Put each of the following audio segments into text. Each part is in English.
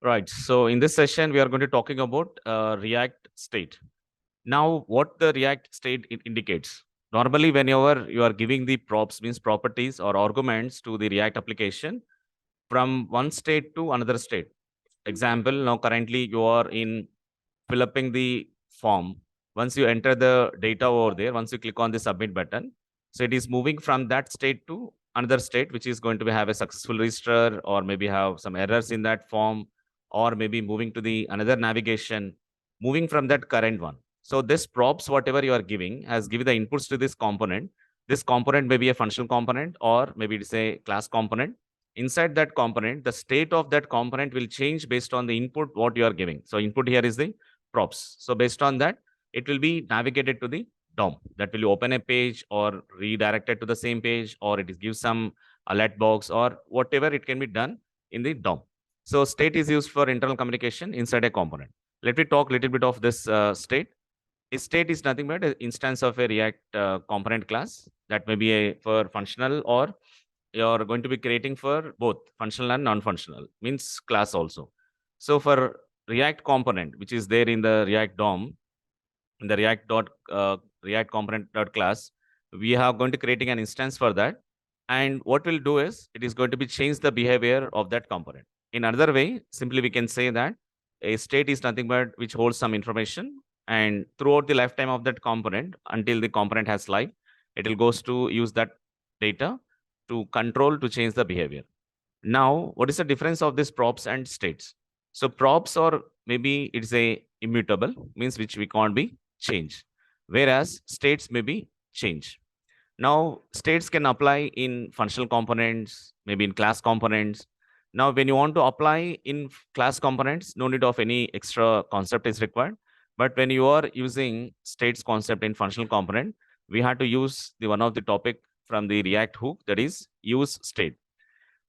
Right. So in this session, we are going to talking about React state. Now, what the React state indicates. Normally, whenever you are giving the props, means properties or arguments to the React application from one state to another state. Example, now currently you are in filling the form. Once you enter the data over there, once you click on the submit button, so it is moving from that state to another state, which is going to have a successful register or maybe have some errors in that form, or maybe moving to the another navigation, moving from that current one. So this props, whatever you are giving, has given the inputs to this component. This component may be a functional component, or maybe it's a class component. Inside that component, the state of that component will change based on the input what you are giving. So input here is the props. So based on that, it will be navigated to the DOM. That will open a page or redirected to the same page, or it is give some alert box or whatever it can be done in the DOM. So state is used for internal communication inside a component. Let me talk a little bit of this state. A state is nothing but an instance of a React component class that may be a for functional, or you're going to be creating for both functional and non-functional, means class also. So for React component, which is there in the React DOM, in the React component dot class, we are going to creating an instance for that. And what we'll do is it is going to be change the behavior of that component. In another way, simply we can say that a state is nothing but which holds some information, and throughout the lifetime of that component until the component has life, it will goes to use that data to control to change the behavior. Now, what is the difference of these props and states? So props, or maybe it's a immutable, means which we can't be changed, whereas states may be changed. Now, states can apply in functional components, maybe in class components. Now, when you want to apply in class components, no need of any extra concept is required. But when you are using states concept in functional component, we have to use the one of the topic from the React hook, that is use state.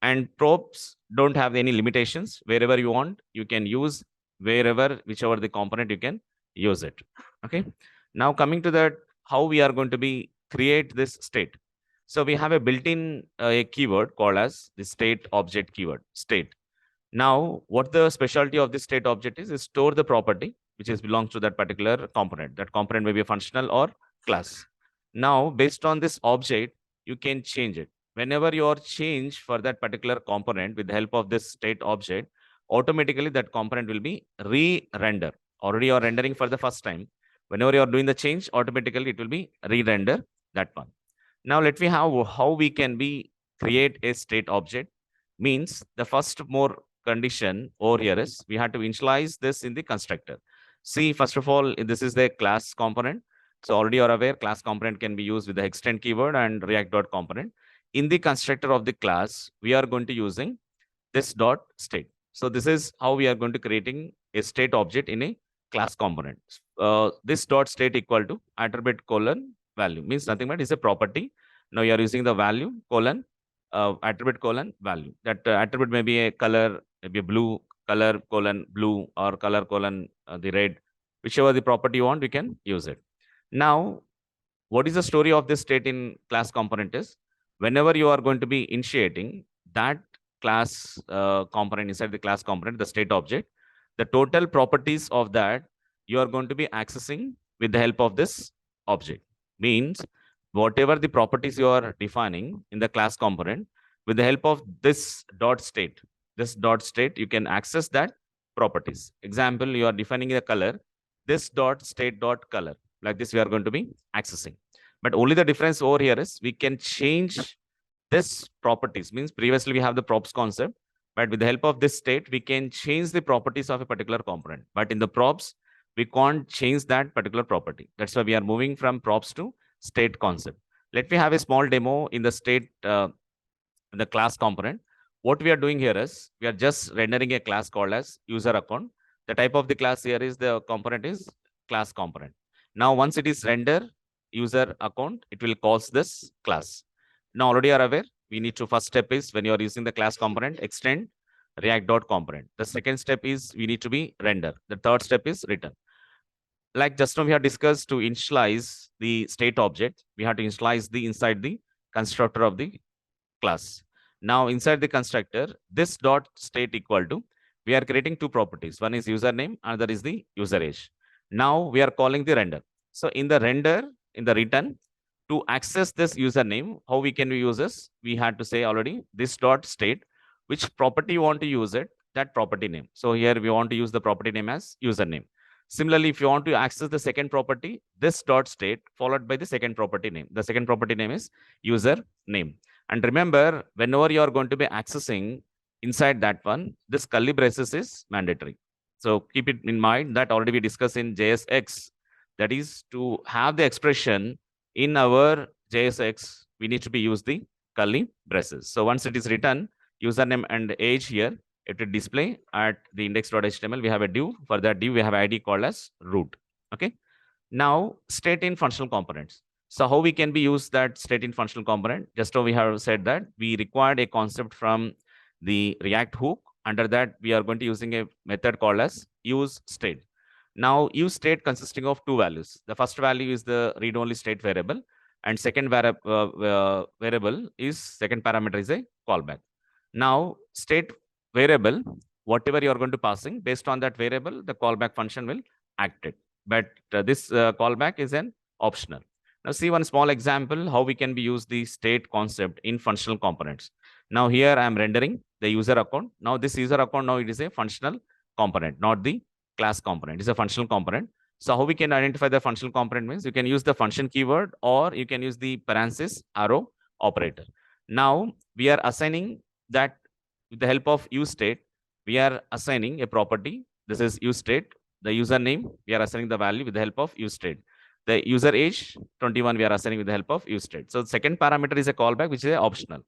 And props don't have any limitations. Wherever you want, you can use, wherever, whichever the component, you can use it. Okay. Now coming to that, how we are going to be create this state. So we have a built-in a keyword called as the state object keyword state. Now, what the specialty of this state object is store the property which is belongs to that particular component. That component may be a functional or class. Now, based on this object, you can change it. Whenever you are change for that particular component with the help of this state object, automatically that component will be re-render. Already you are rendering for the first time. Whenever you are doing the change, automatically it will be re-render that one. Now let me have how we can be create a state object. Means the first more condition over here is we have to initialize this in the constructor. See, first of all, this is the class component. So already you're aware class component can be used with the extend keyword and react.component. In the constructor of the class, we are going to using this dot state. So this is how we are going to creating a state object in a class component. This dot state equal to attribute colon value, means nothing but is a property. Now you are using the value colon attribute colon value. That attribute may be a color, maybe a blue, color colon blue, or color colon the red, whichever the property you want, we can use it. Now, what is the story of this state in class component is whenever you are going to be initiating that class component inside the class component, the state object, the total properties of that you are going to be accessing with the help of this object. Means whatever the properties you are defining in the class component, with the help of this dot state, you can access that properties. Example, you are defining a color, this dot state dot color, like this we are going to be accessing. But only the difference over here is we can change this properties. Means previously we have the props concept, but with the help of this state, we can change the properties of a particular component. But in the props, we can't change that particular property. That's why we are moving from props to state concept. Let me have a small demo in the state, in the class component. What we are doing here is we are just rendering a class called as user account. The type of the class here is the component is class component. Now, once it is render user account, it will cause this class. Now, already are aware, we need to first step is when you are using the class component, extend react.component. The second step is we need to be render. The third step is return. Like just now we have discussed, to initialize the state object, we have to initialize the inside the constructor of the class. Now inside the constructor, this dot state equal to we are creating two properties. One is username, another is the user age. Now we are calling the render. So in the render, in the return, to access this username, how we can use this? We had to say already this dot state, which property you want to use it, that property name. So here we want to use the property name as username. Similarly, if you want to access the second property, this dot state followed by the second property name. The second property name is user name. And remember, whenever you are going to be accessing inside that one, this curly braces is mandatory. So keep it in mind that already we discussed in JSX. That is to have the expression in our JSX, we need to be use the curly braces. So once it is written, username and age here, it will display at the index.html. We have a div. For that div, we have ID called as root. Okay. Now, state in functional components. So how we can be use that state in functional component? Just how we have said that we required a concept from the React hook. Under that, we are going to using a method called as use state. Now, use state consisting of two values. The first value is the read-only state variable, and second variable is second parameter is a callback. Now, state variable, whatever you are going to passing, based on that variable, the callback function will act it. But this callback is an optional. Now, see one small example how we can be use the state concept in functional components. Now, here I am rendering the user account. Now, this user account now it is a functional component, not the class component. It's a functional component. So how we can identify the functional component means you can use the function keyword or you can use the parenthesis arrow operator. Now we are assigning that with the help of use state, we are assigning a property. This is use state. The username, we are assigning the value with the help of use state. The user age 21, we are assigning with the help of use state. So the second parameter is a callback, which is optional.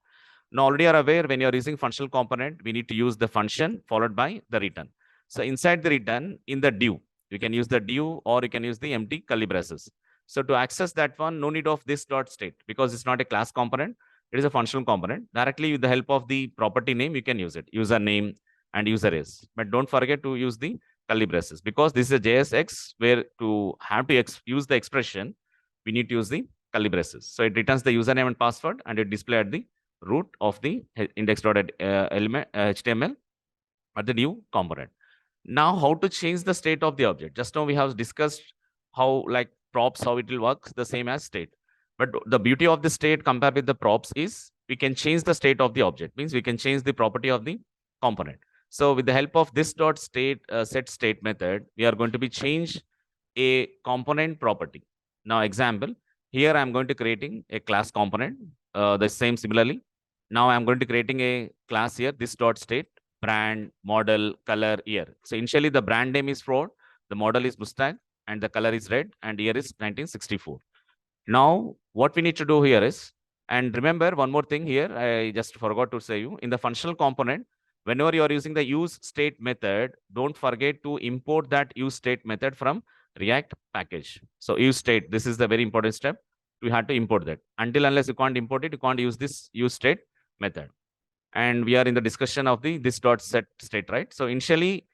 Now already are aware when you are using functional component, we need to use the function followed by the return. So inside the return, in the div, you can use the div or you can use the empty curly braces. So to access that one, no need of this dot state because it's not a class component. It is a functional component. Directly with the help of the property name, you can use it. Username and user is. But don't forget to use the curly braces because this is a JSX where to have to use the expression, we need to use the curly braces. So it returns the username and password and it display at the root of the index.html at the new component. Now, how to change the state of the object? Just now we have discussed how like props, how it will work, the same as state. But the beauty of the state compared with the props is we can change the state of the object. Means we can change the property of the component. So with the help of this dot state set state method, we are going to be change a component property. Now, example, here I'm going to creating a class component. The same similarly. Now I'm going to creating a class here, this dot state, brand, model, color, year. So initially the brand name is Ford, the model is Mustang, and the color is red, and year is 1964. Now, what we need to do here is, and remember one more thing here, I just forgot to say you, in the functional component, whenever you are using the use state method, don't forget to import that use state method from React package. So use state, this is the very important step. We have to import that. Until unless you can't import it, you can't use this use state method. And we are in the discussion of the this dot set state, right? So initially,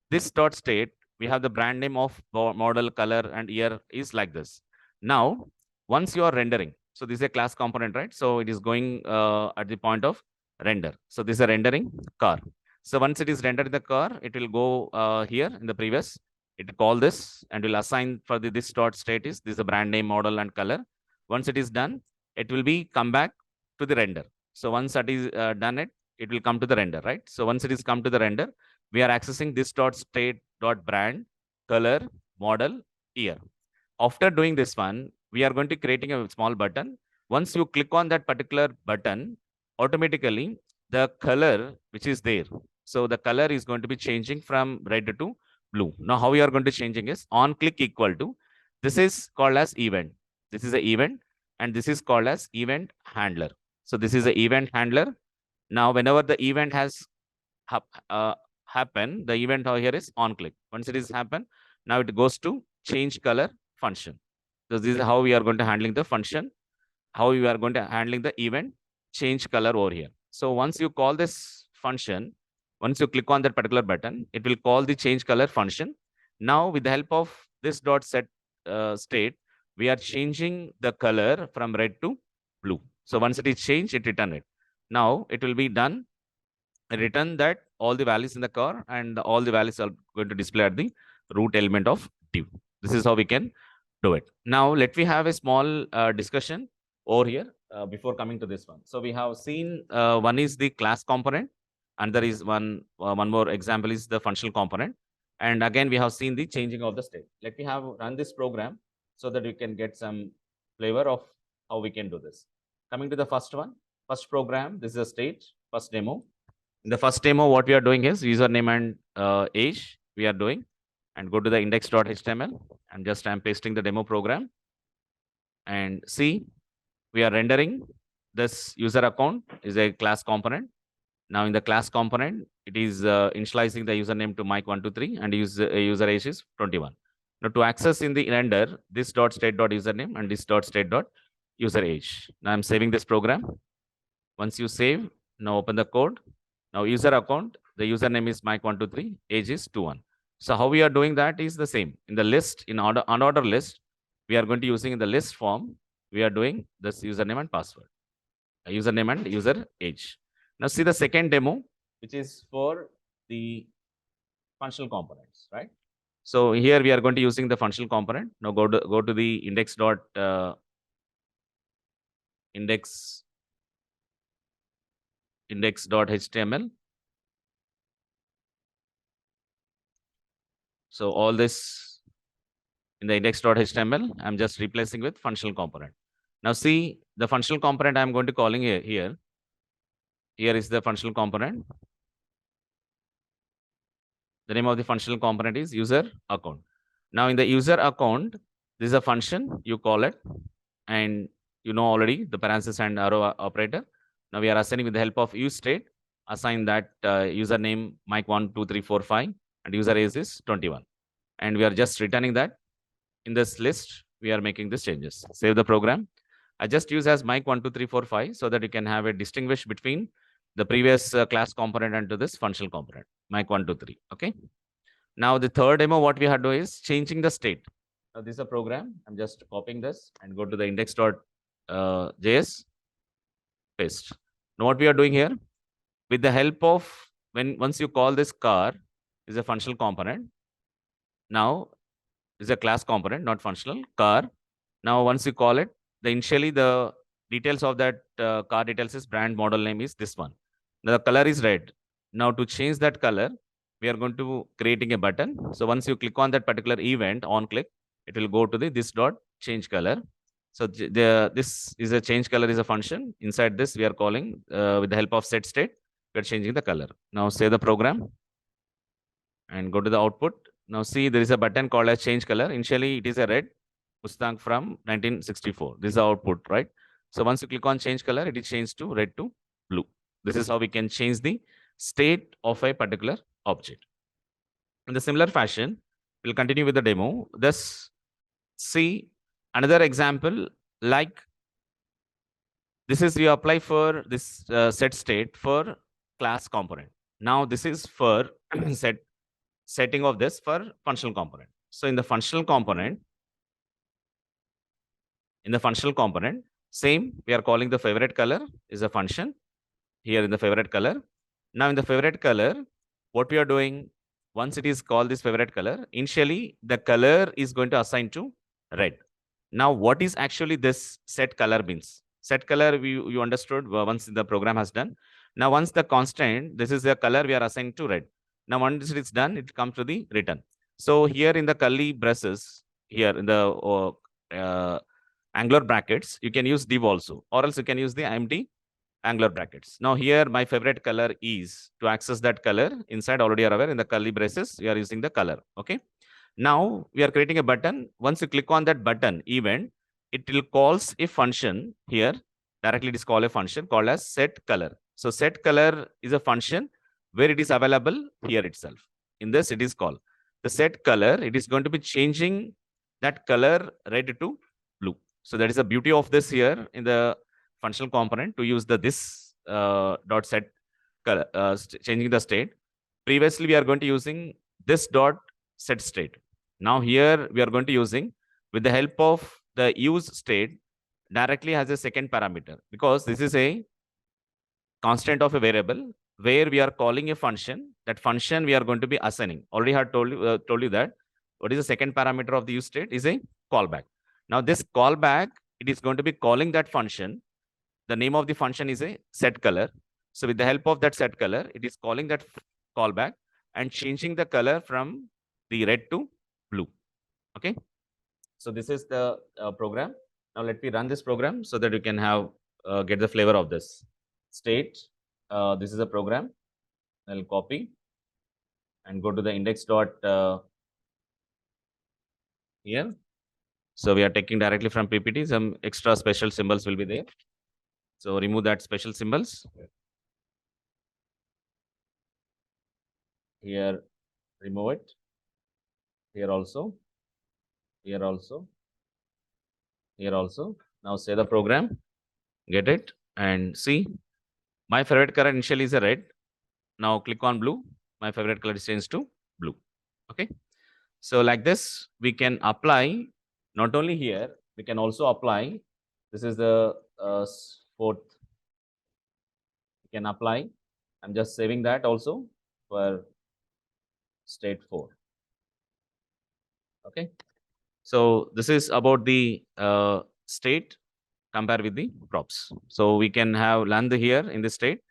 this dot state, we have the brand name of model, color, and year is like this. Now, once you are rendering, so this is a class component, right? So it is going at the point of render. So this is a rendering car. So once it is rendered in the car, it will go here in the previous. It will call this and will assign for the this dot state is this is a brand name, model, and color. Once it is done, it will be come back to the render. So once that is done, it will come to the render, right? So once it is come to the render, we are accessing this dot state dot brand, color, model, year. After doing this one, we are going to creating a small button. Once you click on that particular button, automatically the color which is there. So the color is going to be changing from red to blue. Now how we are going to changing is on click equal to, this is called as event. This is an event and this is called as event handler. So this is an event handler. Now, whenever the event has happened, the event over here is on click. Once it is happened, now it goes to change color function. So this is how we are going to handling the function, how we are going to handling the event change color over here. So once you call this function, once you click on that particular button, it will call the change color function. Now, with the help of this dot set state, we are changing the color from red to blue. So once it is changed, it return it. Now it will be done, return that all the values in the car, and all the values are going to display at the root element of div. This is how we can do it. Now, let me have a small discussion over here before coming to this one. So we have seen one is the class component, and there is one more example is the functional component. And again, we have seen the changing of the state. Let me have run this program so that we can get some flavor of how we can do this. Coming to the first one, first program, this is a state, first demo. In the first demo, what we are doing is username and age we are doing, and go to the index.html. I'm pasting the demo program, and see, we are rendering this user account is a class component. Now in the class component, it is initializing the username to Mike123 and user age is 21. Now to access in the render, this dot state dot username and this dot state dot user age. Now I'm saving this program. Once you save, now open the code. Now user account, the username is Mike123, age is 21. So how we are doing that is the same. In the list, in order unordered list, we are going to using in the list form, we are doing this username and password, username and user age. Now see the second demo, which is for the functional components, right? So here we are going to using the functional component. Now go to the index.html. So all this in the index.html, I'm just replacing with functional component. Now see the functional component I'm going to calling here. Here is the functional component. The name of the functional component is user account. Now in the user account, this is a function, you call it, and you know already the parenthesis and arrow operator. Now we are assigning with the help of use state, assign that username Mike12345 and user age is 21. And we are just returning that. In this list, we are making these changes. Save the program. I just use as Mike12345 so that you can have a distinguish between the previous class component and to this functional component, Mike123. Okay. Now the third demo, what we have to do is changing the state. Now this is a program. I'm just copying this and go to the index.js, paste. Now what we are doing here, with the help of once you call this car is a functional component. Now is a class component, not functional car. Now once you call it, initially the details of that car details is brand, model name is this one. The color is red. Now to change that color, we are going to creating a button. So once you click on that particular event, on click, it will go to this dot change color. So this is a change color is a function. Inside this, we are calling with the help of set state, we are changing the color. Now save the program and go to the output. Now see, there is a button called as change color. Initially, it is a red Mustang from 1964. This is the output, right? So once you click on change color, it is changed to red to blue. This is how we can change the state of a particular object. In the similar fashion, we'll continue with the demo. Thus, see another example like this is you apply for this set state for class component. Now this is for setting of this for functional component. So in the functional component, same, we are calling the favorite color is a function here in the favorite color. Now in the favorite color, what we are doing, once it is called this favorite color, initially the color is going to assign to red. Now what is actually this set color means? Set color, you understood once the program has done. Now once the constant, this is the color we are assigned to red. Now once it's done, it comes to the return. So here in the curly braces, here in the angular brackets, you can use div also, or else you can use the empty angular brackets. Now here my favorite color is, to access that color inside, already are aware in the curly braces, we are using the color. Okay. Now we are creating a button. Once you click on that button event, it will calls a function here. Directly it is called a function called as set color. So set color is a function where it is available here itself. In this, it is called the set color. It is going to be changing that color red to blue. So that is the beauty of this here in the functional component, to use this dot set color, changing the state. Previously, we are going to using this dot set state. Now here we are going to using with the help of the use state directly has a second parameter, because this is a constant of a variable where we are calling a function. That function we are going to be assigning. Already had told you that. What is the second parameter of the use state is a callback. Now this callback, it is going to be calling that function. The name of the function is a set color. So with the help of that set color, it is calling that callback and changing the color from the red to blue. Okay. So this is the program. Now let me run this program so that you can have get the flavor of this state. This is a program. I'll copy and go to the index dot here. So we are taking directly from PPT. Some extra special symbols will be there. So remove that special symbols. Here, remove it. Here also. Here also. Here also. Now say the program. Get it and see. My favorite color initially is a red. Now click on blue. My favorite color is changed to blue. Okay. So like this, we can apply not only here, we can also apply. This is the fourth. We can apply. I'm just saving that also for state 4. Okay. So this is about the state compared with the props. So we can have learned here in this state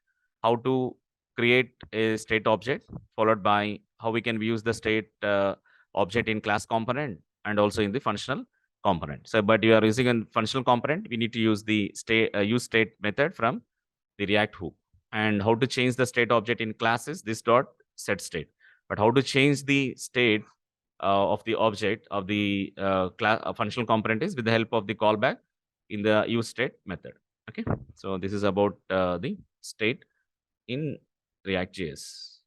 how to create a state object, followed by how we can use the state object in class component and also in the functional component. So, but you are using a functional component, we need to use the state use state method from the React hook. And how to change the state object in classes, this dot set state. But how to change the state of the object of the functional component is with the help of the callback in the use state method. Okay, so this is about the state in React.js.